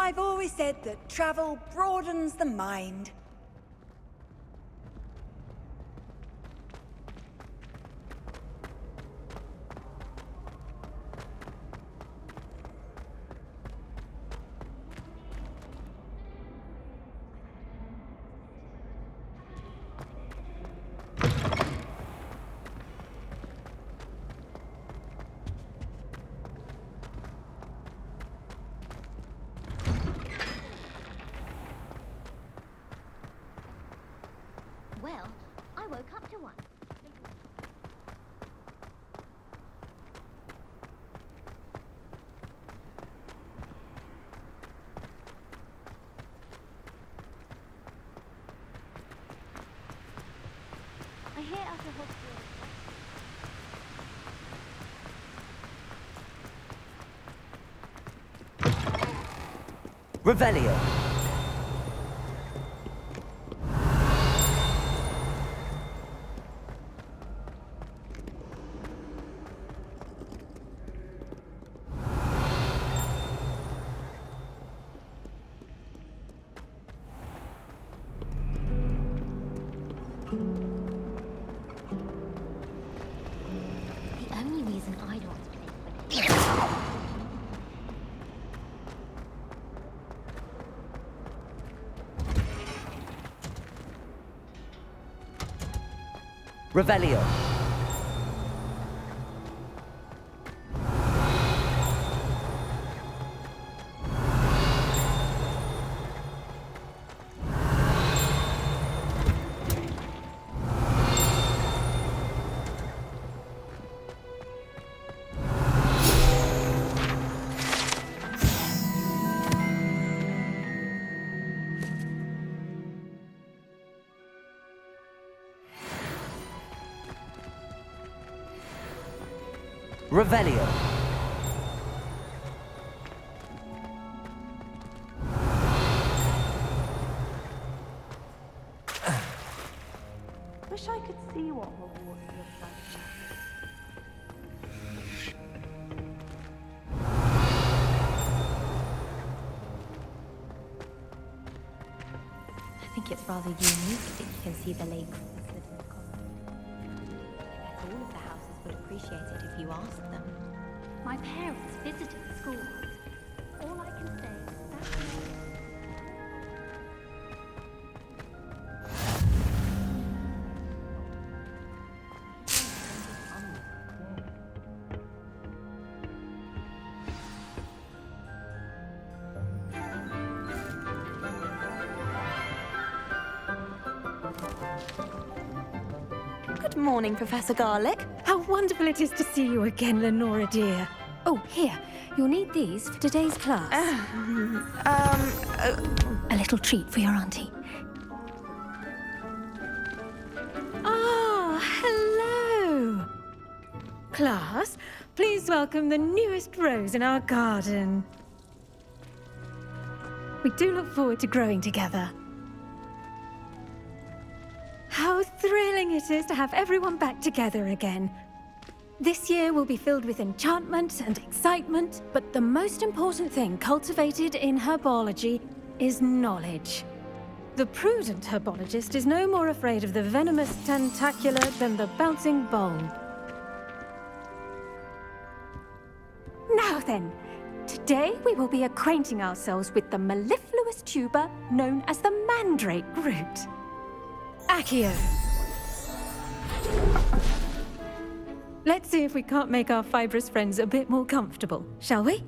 I've always said that travel broadens the mind. Well, I woke up to one. I hear out of hospital. Revelio. The only reason I don't play Revelio. Revelio. Wish I could see what Hogwarts looks like. I think it's rather unique that you can see the lake from the Slytherin colony. I guess all of the houses would appreciate it if you asked them. My parents visited the school once. All I can say is that... Good morning, Professor Garlick. How wonderful it is to see you again, Lenora dear. Oh, here. You'll need these for today's class. A little treat for your auntie. Ah, hello. Class, please welcome the newest rose in our garden. We do look forward to growing together. How thrilling it is to have everyone back together again. This year will be filled with enchantment and excitement, but the most important thing cultivated in herbology is knowledge. The prudent herbologist is no more afraid of the venomous tentacula than the bouncing bulb. Now then, today we will be acquainting ourselves with the mellifluous tuber known as the mandrake root. Accio. Let's see if we can't make our fibrous friends a bit more comfortable, shall we?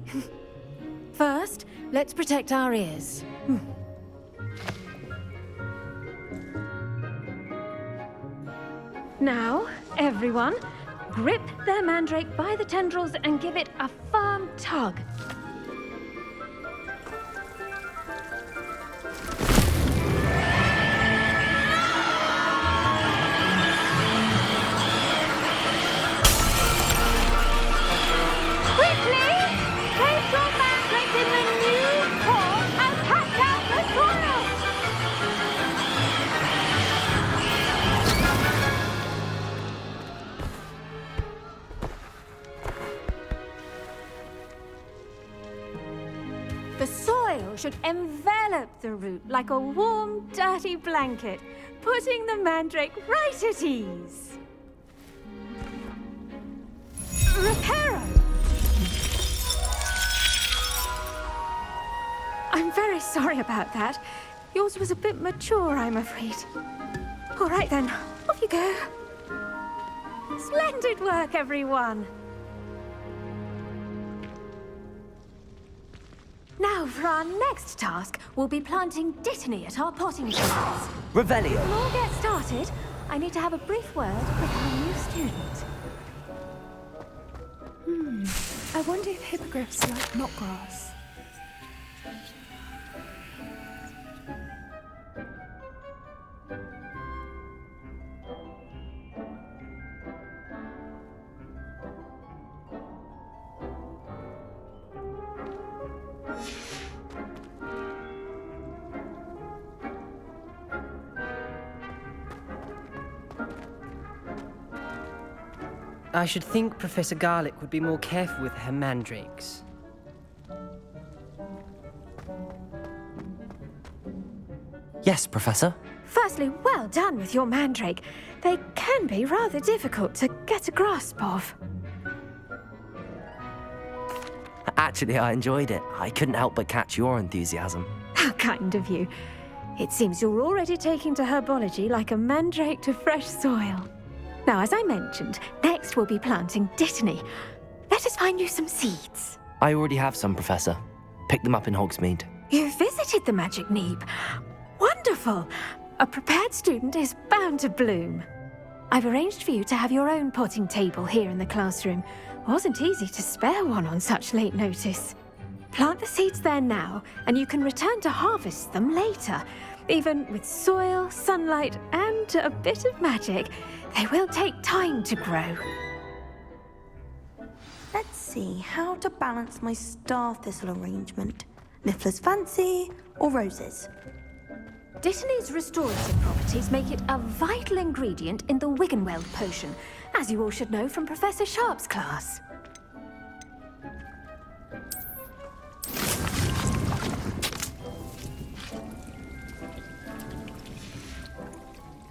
First, let's protect our ears. Now, everyone, grip their mandrake by the tendrils and give it a firm tug. The soil should envelop the root like a warm, dirty blanket, putting the mandrake right at ease. Reparo! I'm very sorry about that. Yours was a bit mature, I'm afraid. All right then, off you go. Splendid work, everyone. Now, for our next task, we'll be planting Dittany at our potting tables. Revelio. We'll all get started. I need to have a brief word with our new student. I wonder if hippogriffs like knotgrass. I should think Professor Garlick would be more careful with her mandrakes. Yes, Professor. Firstly, well done with your mandrake. They can be rather difficult to get a grasp of. Actually, I enjoyed it. I couldn't help but catch your enthusiasm. How kind of you. It seems you're already taking to herbology like a mandrake to fresh soil. Now, as I mentioned, next we'll be planting Dittany. Let us find you some seeds. I already have some, Professor. Picked them up in Hogsmeade. You visited the Magic Neep. Wonderful! A prepared student is bound to bloom. I've arranged for you to have your own potting table here in the classroom. Wasn't easy to spare one on such late notice. Plant the seeds there now, and you can return to harvest them later. Even with soil, sunlight, and a bit of magic, they will take time to grow. Let's see how to balance my star thistle arrangement. Niffler's fancy or roses? Dittany's restorative properties make it a vital ingredient in the Wiggenweld potion, as you all should know from Professor Sharp's class.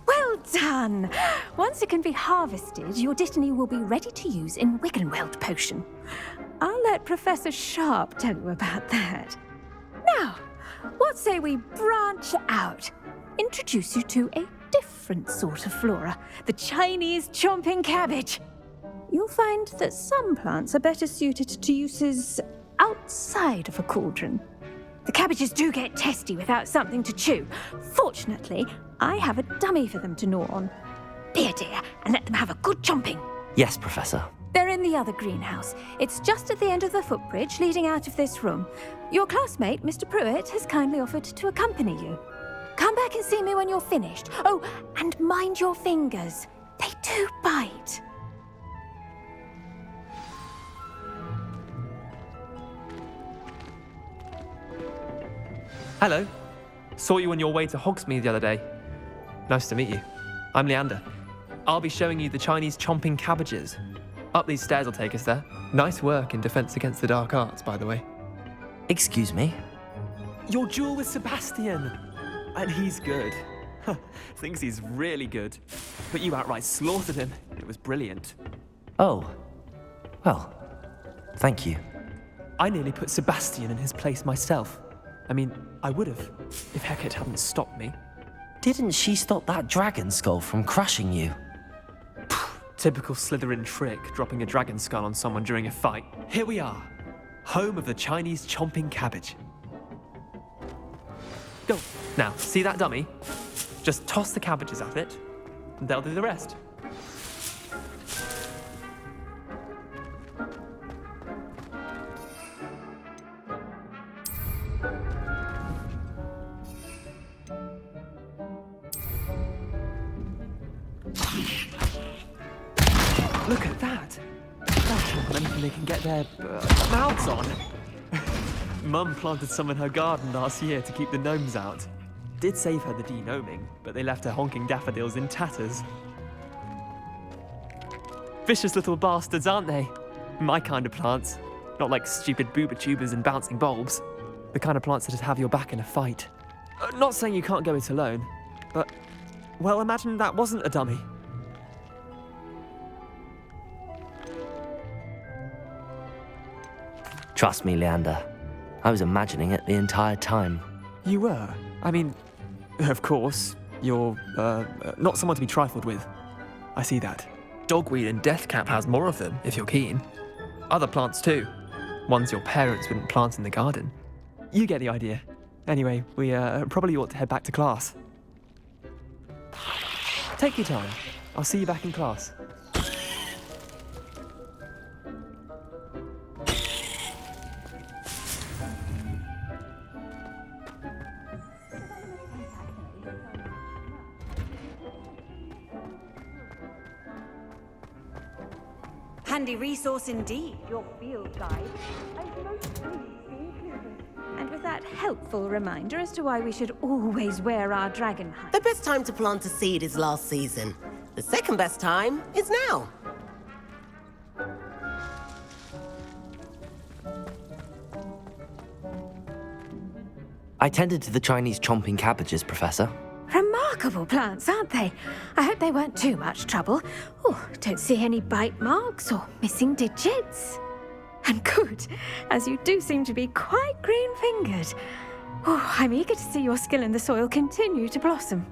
Well done! Once it can be harvested, your Dittany will be ready to use in Wiggenweld potion. I'll let Professor Sharp tell you about that. Now, what say we branch out? Introduce you to a different sort of flora, the Chinese chomping cabbage. You'll find that some plants are better suited to uses outside of a cauldron. The cabbages do get testy without something to chew. Fortunately, I have a dummy for them to gnaw on. Be a dear and let them have a good chomping. Yes, Professor. They're in the other greenhouse. It's just at the end of the footbridge leading out of this room. Your classmate, Mr. Pruitt, has kindly offered to accompany you. Come back and see me when you're finished. Oh, and mind your fingers. They do bite. Hello. Saw you on your way to Hogsmeade the other day. Nice to meet you. I'm Leander. I'll be showing you the Chinese chomping cabbages. Up these stairs will take us there. Nice work in Defense Against the Dark Arts, by the way. Excuse me? Your duel with Sebastian! And he's good. Thinks he's really good. But you outright slaughtered him. It was brilliant. Oh. Well, thank you. I nearly put Sebastian in his place myself. I mean, I would have, if Hecate hadn't stopped me. Didn't she stop that dragon skull from crushing you? Typical Slytherin trick, dropping a dragon skull on someone during a fight. Here we are, home of the Chinese chomping cabbage. Go. Now, see that dummy? Just toss the cabbages at it, and they'll do the rest. Look at that! That's not anything they can get their mouths on. Mum planted some in her garden last year to keep the gnomes out. Did save her the de-gnoming, but they left her honking daffodils in tatters. Vicious little bastards, aren't they? My kind of plants. Not like stupid booba tubers and bouncing bulbs. The kind of plants that'd have your back in a fight. Not saying you can't go it alone, but, well, imagine that wasn't a dummy. Trust me, Leander. I was imagining it the entire time. You were? I mean, of course, you're, not someone to be trifled with. I see that. Dogweed and deathcap has more of them, if you're keen. Other plants too. Ones your parents wouldn't plant in the garden. You get the idea. Anyway, we probably ought to head back to class. Take your time. I'll see you back in class. Handy resource indeed, your field guide. And with that helpful reminder as to why we should always wear our dragon hide. The best time to plant a seed is last season. The second best time is now. I tended to the Chinese chomping cabbages, Professor. Remarkable plants, aren't they? I hope they weren't too much trouble. Oh, don't see any bite marks or missing digits. And good, as you do seem to be quite green-fingered. Oh, I'm eager to see your skill in the soil continue to blossom.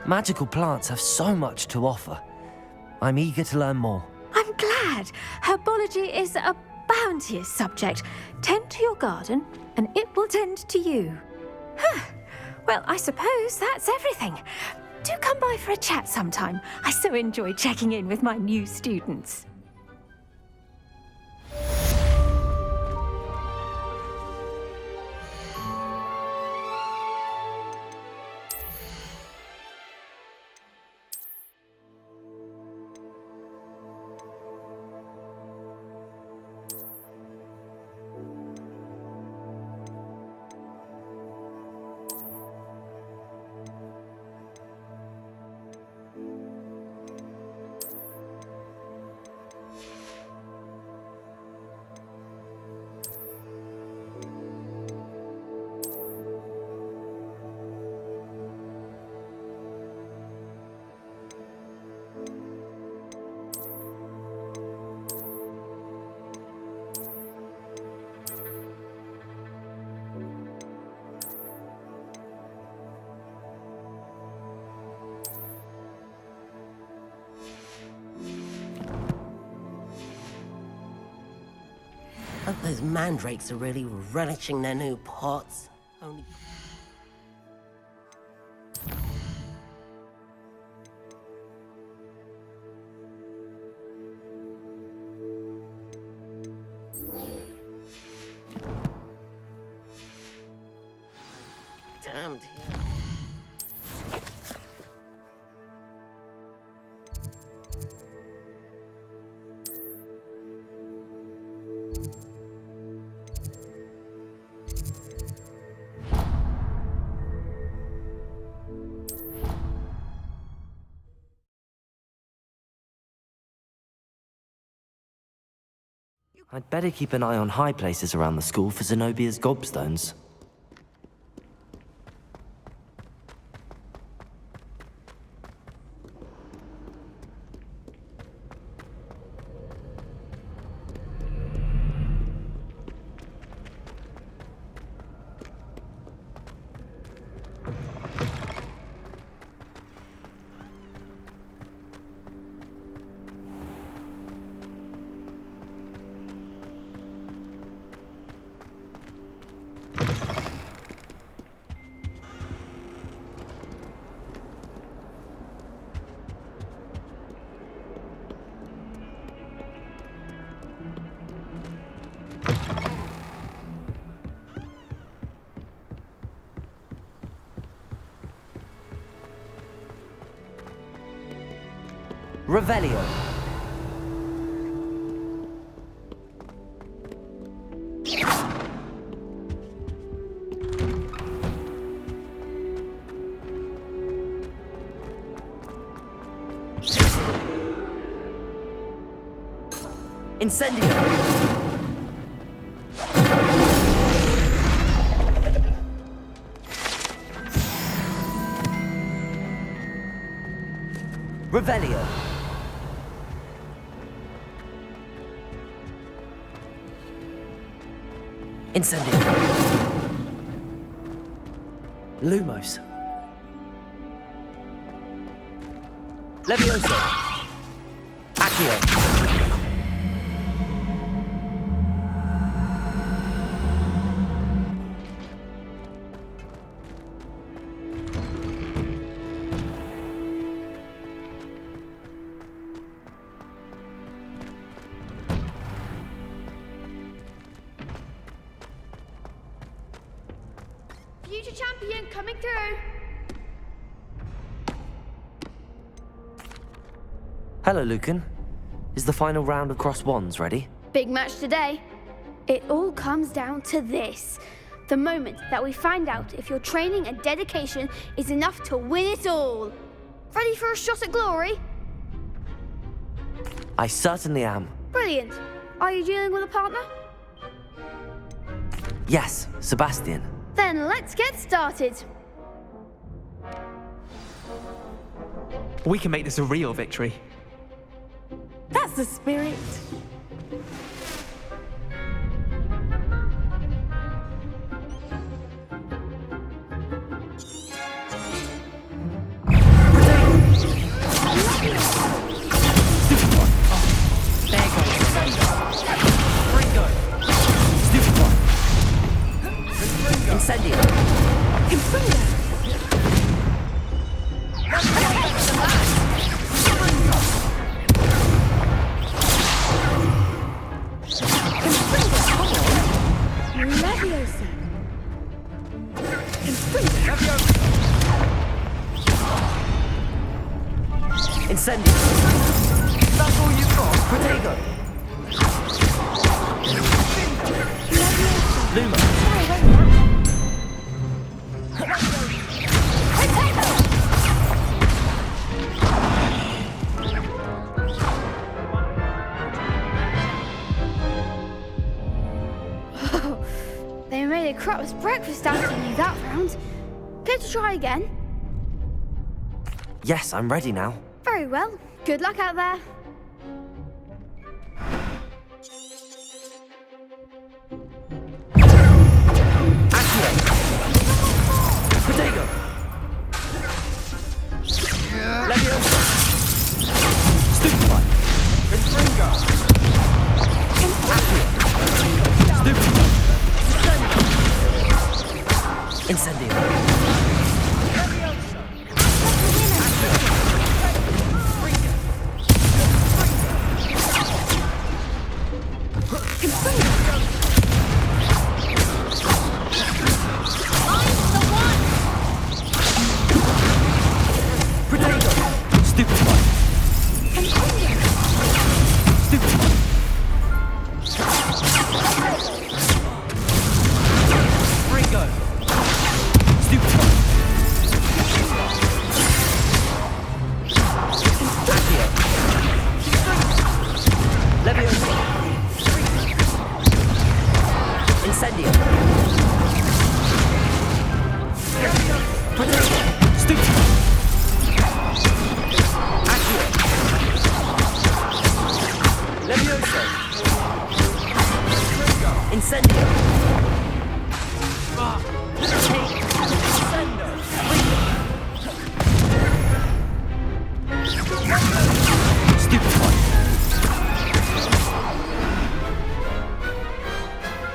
Magical plants have so much to offer. I'm eager to learn more. I'm glad. Herbology is a bounteous subject. Tend to your garden, and it will tend to you. Huh. Well, I suppose that's everything. Do come by for a chat sometime. I so enjoy checking in with my new students. Hope those mandrakes are really relishing their new pots. Only... Damned here. I'd better keep an eye on high places around the school for Zenobia's gobstones. Revelio. Incendio. Revelio. Incendio. Lumos. Levioso. Accio. Future champion coming through. Hello, Lucan. Is the final round of Cross Wands ready? Big match today. It all comes down to this. The moment that we find out if your training and dedication is enough to win it all. Ready for a shot at glory? I certainly am. Brilliant. Are you dealing with a partner? Yes, Sebastian. Then let's get started. We can make this a real victory. That's the spirit. Incendio. Incendio. That's all you've got. Protego. Luma. They made a crap's breakfast out of you that round. Care to try again? Yes, I'm ready now. Very well. Good luck out there. Protego. Levioso. Stupefy. Infringo. Stupefy. Incendio.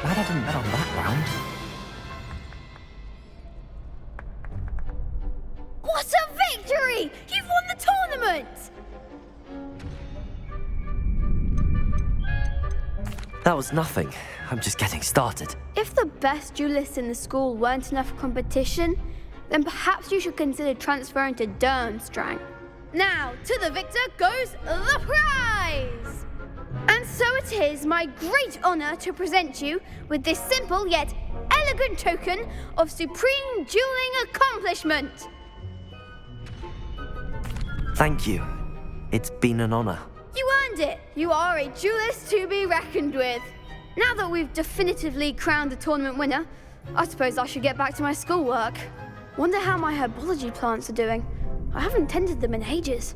Glad I didn't bet on that round. What a victory! You've won the tournament! That was nothing. I'm just getting started. If the best duelists in the school weren't enough for competition, then perhaps you should consider transferring to Durmstrang. Now, to the victor goes the prize! And so it is my great honor to present you with this simple yet elegant token of supreme dueling accomplishment. Thank you. It's been an honor. You earned it. You are a duelist to be reckoned with. Now that we've definitively crowned the tournament winner, I suppose I should get back to my schoolwork. Wonder how my herbology plants are doing. I haven't tended them in ages.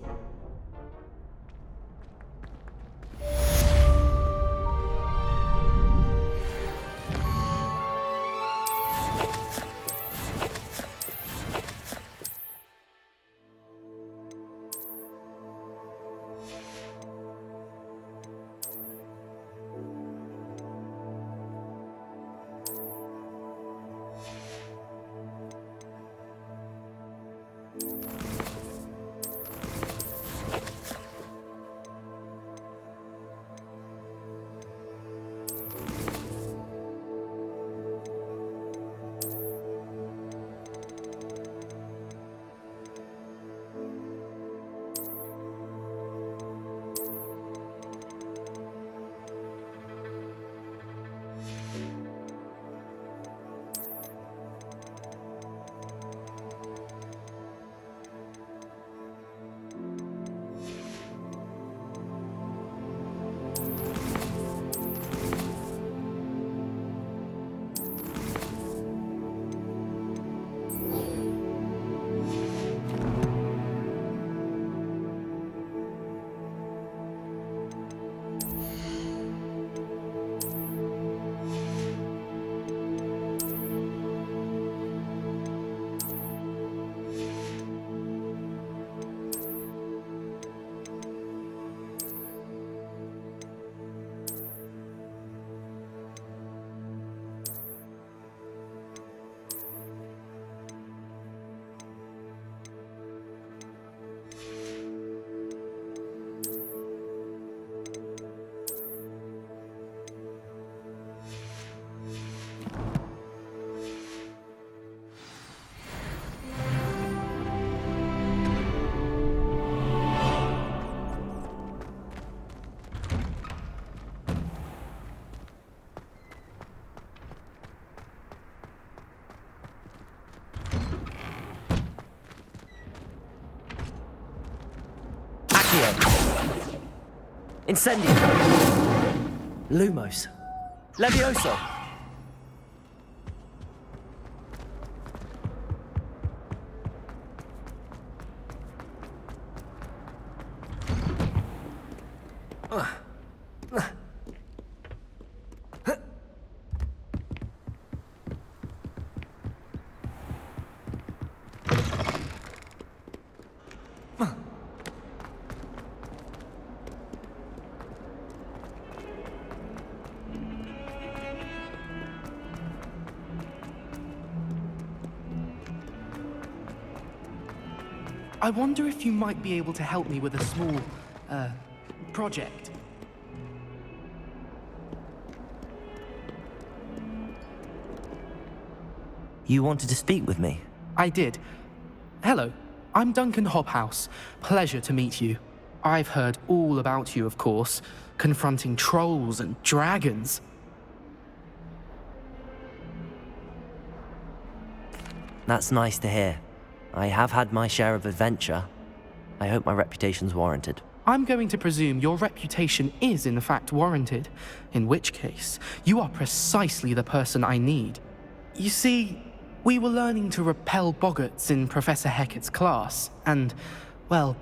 Incendio! Lumos. Levioso! I wonder if you might be able to help me with a small, project. You wanted to speak with me? I did. Hello, I'm Duncan Hobhouse. Pleasure to meet you. I've heard all about you, of course, confronting trolls and dragons. That's nice to hear. I have had my share of adventure. I hope my reputation's warranted. I'm going to presume your reputation is in fact warranted, in which case, you are precisely the person I need. You see, we were learning to repel boggarts in Professor Hecat's class, and, well,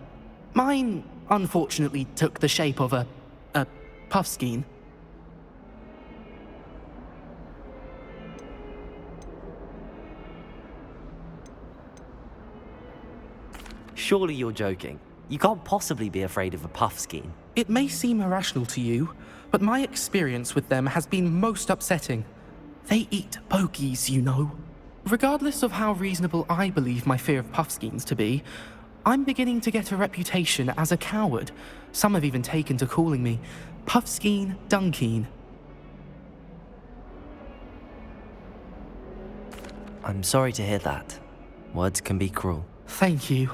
mine unfortunately took the shape of a puffskein. Surely you're joking. You can't possibly be afraid of a puffskein. It may seem irrational to you, but my experience with them has been most upsetting. They eat bogies, you know. Regardless of how reasonable I believe my fear of puffskeins to be, I'm beginning to get a reputation as a coward. Some have even taken to calling me Puffskeen Dunkeen. I'm sorry to hear that. Words can be cruel. Thank you.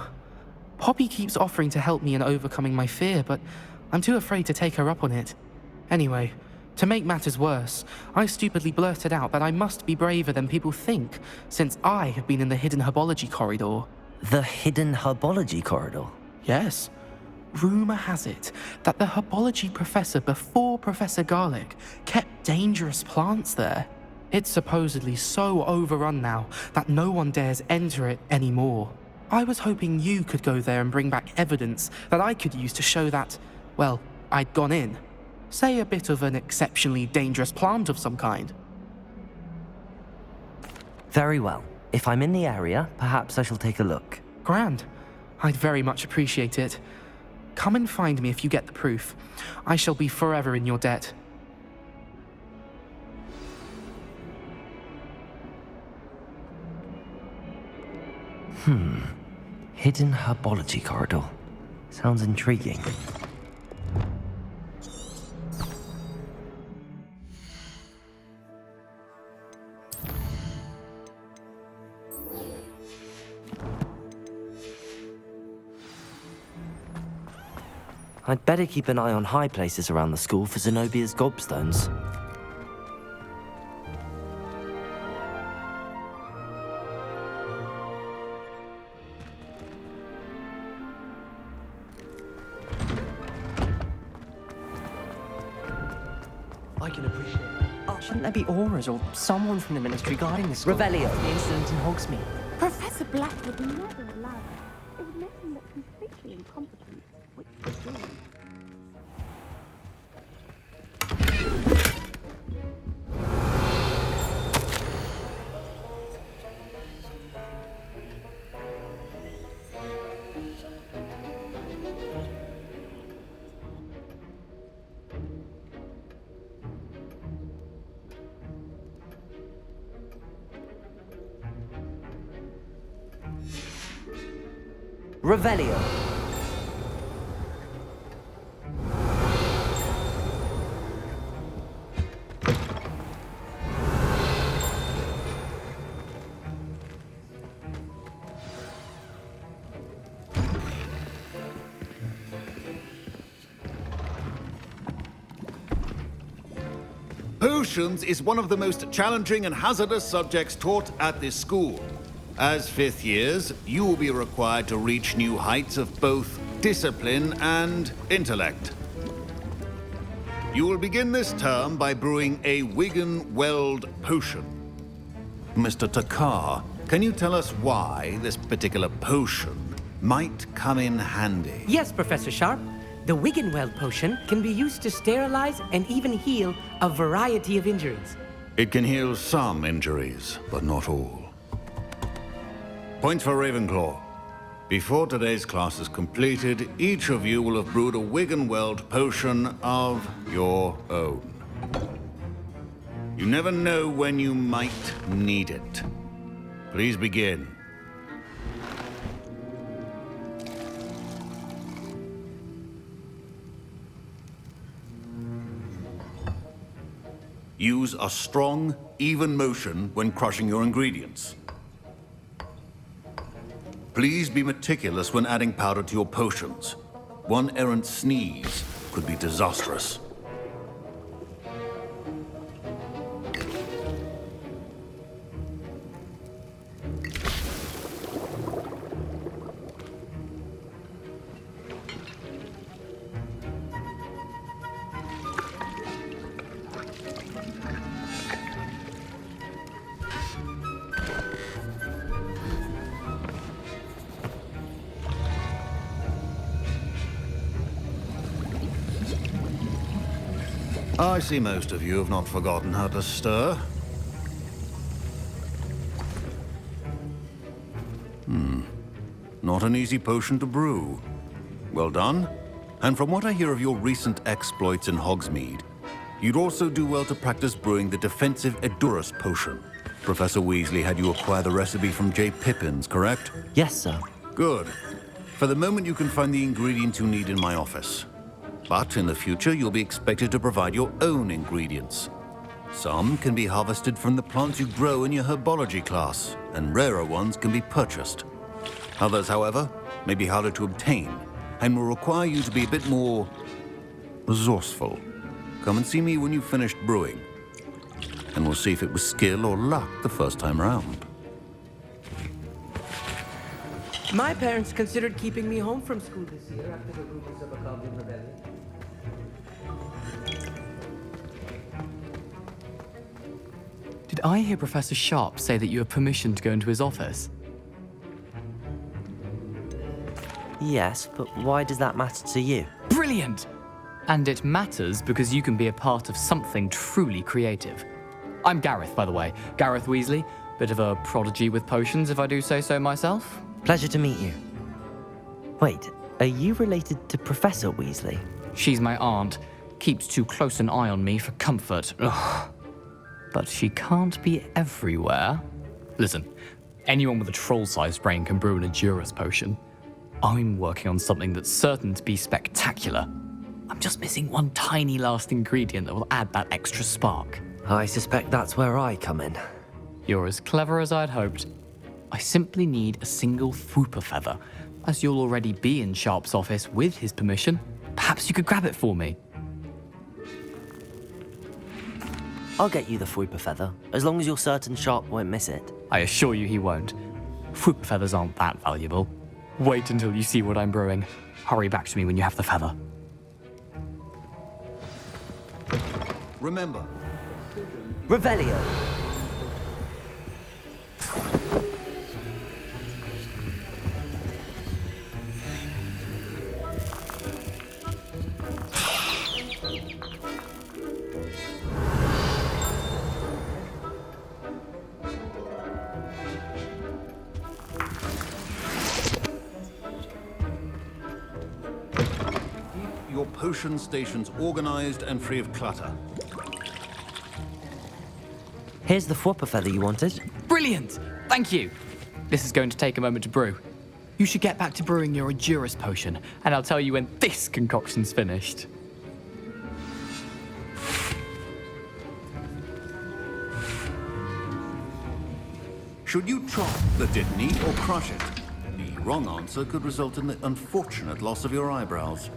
Poppy keeps offering to help me in overcoming my fear, but I'm too afraid to take her up on it. Anyway, to make matters worse, I stupidly blurted out that I must be braver than people think, since I have been in the hidden herbology corridor. The hidden herbology corridor? Yes. Rumor has it that the herbology professor before Professor Garlic kept dangerous plants there. It's supposedly so overrun now that no one dares enter it anymore. I was hoping you could go there and bring back evidence that I could use to show that, well, I'd gone in. Say a bit of an exceptionally dangerous plant of some kind. Very well. If I'm in the area, perhaps I shall take a look. Grand. I'd very much appreciate it. Come and find me if you get the proof. I shall be forever in your debt. Hidden herbology corridor. Sounds intriguing. I'd better keep an eye on high places around the school for Zenobia's gobstones. I can appreciate that. Shouldn't there be auras or someone from the ministry guarding the school? Revelio. The incident in Hogsmeade. Professor Black would never allow it. It would make him look completely incompetent, which is true. Revelio. Potions is one of the most challenging and hazardous subjects taught at this school. As fifth years, you will be required to reach new heights of both discipline and intellect. You will begin this term by brewing a Wigan Weld potion. Mr. Takar, can you tell us why this particular potion might come in handy? Yes, Professor Sharp. The Wiggenweld potion can be used to sterilize and even heal a variety of injuries. It can heal some injuries, but not all. Points for Ravenclaw. Before today's class is completed, each of you will have brewed a Wiggenweld potion of your own. You never know when you might need it. Please begin. Use a strong, even motion when crushing your ingredients. Please be meticulous when adding powder to your potions. One errant sneeze could be disastrous. I see most of you have not forgotten how to stir. Not an easy potion to brew. Well done. And from what I hear of your recent exploits in Hogsmeade, you'd also do well to practice brewing the defensive Edurus potion. Professor Weasley had you acquire the recipe from J. Pippins, correct? Yes, sir. Good. For the moment, you can find the ingredients you need in my office. But in the future, you'll be expected to provide your own ingredients. Some can be harvested from the plants you grow in your herbology class, and rarer ones can be purchased. Others, however, may be harder to obtain, and will require you to be a bit more resourceful. Come and see me when you've finished brewing, and we'll see if it was skill or luck the first time around. My parents considered keeping me home from school this year after the rumors of a Goblin rebellion. Did I hear Professor Sharp say that you have permission to go into his office? Yes, but why does that matter to you? Brilliant! And it matters because you can be a part of something truly creative. I'm Gareth, by the way. Gareth Weasley. Bit of a prodigy with potions, if I do say so myself. Pleasure to meet you. Wait, are you related to Professor Weasley? She's my aunt. Keeps too close an eye on me for comfort. Ugh. But she can't be everywhere. Listen, anyone with a troll-sized brain can brew an Edurus potion. I'm working on something that's certain to be spectacular. I'm just missing one tiny last ingredient that will add that extra spark. I suspect that's where I come in. You're as clever as I'd hoped. I simply need a single Fwooper feather. As you'll already be in Sharp's office with his permission, perhaps you could grab it for me. I'll get you the Fwooper feather, as long as you're certain Sharp won't miss it. I assure you he won't. Fwooper feathers aren't that valuable. Wait until you see what I'm brewing. Hurry back to me when you have the feather. Remember, Revelio! your potion stations organized and free of clutter. Here's the Fwooper feather you wanted. Brilliant! Thank you. This is going to take a moment to brew. You should get back to brewing your Edurus potion, and I'll tell you when this concoction's finished. Should you chop the Dittany or crush it? The wrong answer could result in the unfortunate loss of your eyebrows.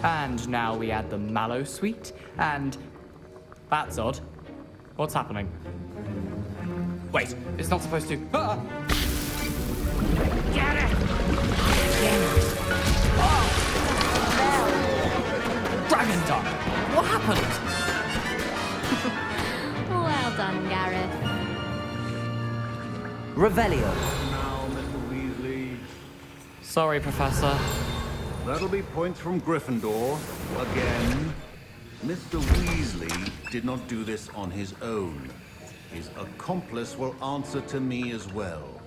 And now we add the mallow sweet, and... That's odd. What's happening? Wait, it's not supposed to... Ah! Get it! Oh! Dragon Dog! What happened? Well done, Gareth. Revelio. Now, Mr. Weasley. Sorry, Professor. That'll be points from Gryffindor. Again. Mr. Weasley did not do this on his own. His accomplice will answer to me as well.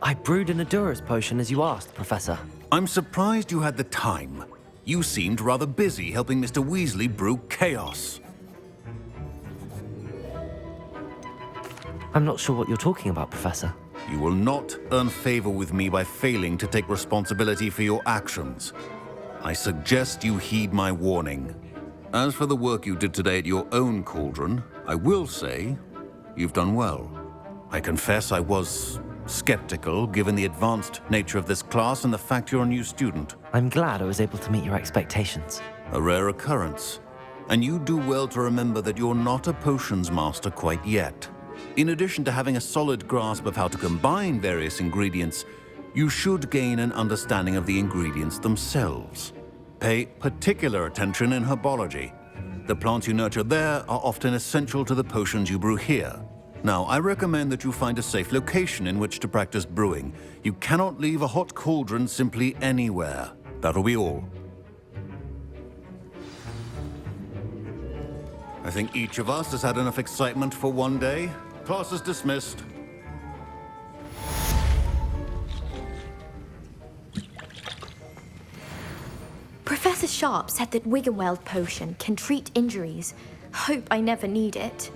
I brewed an Adura's potion as you asked, Professor. I'm surprised you had the time. You seemed rather busy helping Mr. Weasley brew chaos. I'm not sure what you're talking about, Professor. You will not earn favor with me by failing to take responsibility for your actions. I suggest you heed my warning. As for the work you did today at your own cauldron, I will say you've done well. I confess I was skeptical, given the advanced nature of this class and the fact you're a new student. I'm glad I was able to meet your expectations. A rare occurrence. And you do well to remember that you're not a potions master quite yet. In addition to having a solid grasp of how to combine various ingredients, you should gain an understanding of the ingredients themselves. Pay particular attention in herbology. The plants you nurture there are often essential to the potions you brew here. Now, I recommend that you find a safe location in which to practice brewing. You cannot leave a hot cauldron simply anywhere. That'll be all. I think each of us has had enough excitement for one day. Class is dismissed. Professor Sharp said that Wiggenweld potion can treat injuries. Hope I never need it.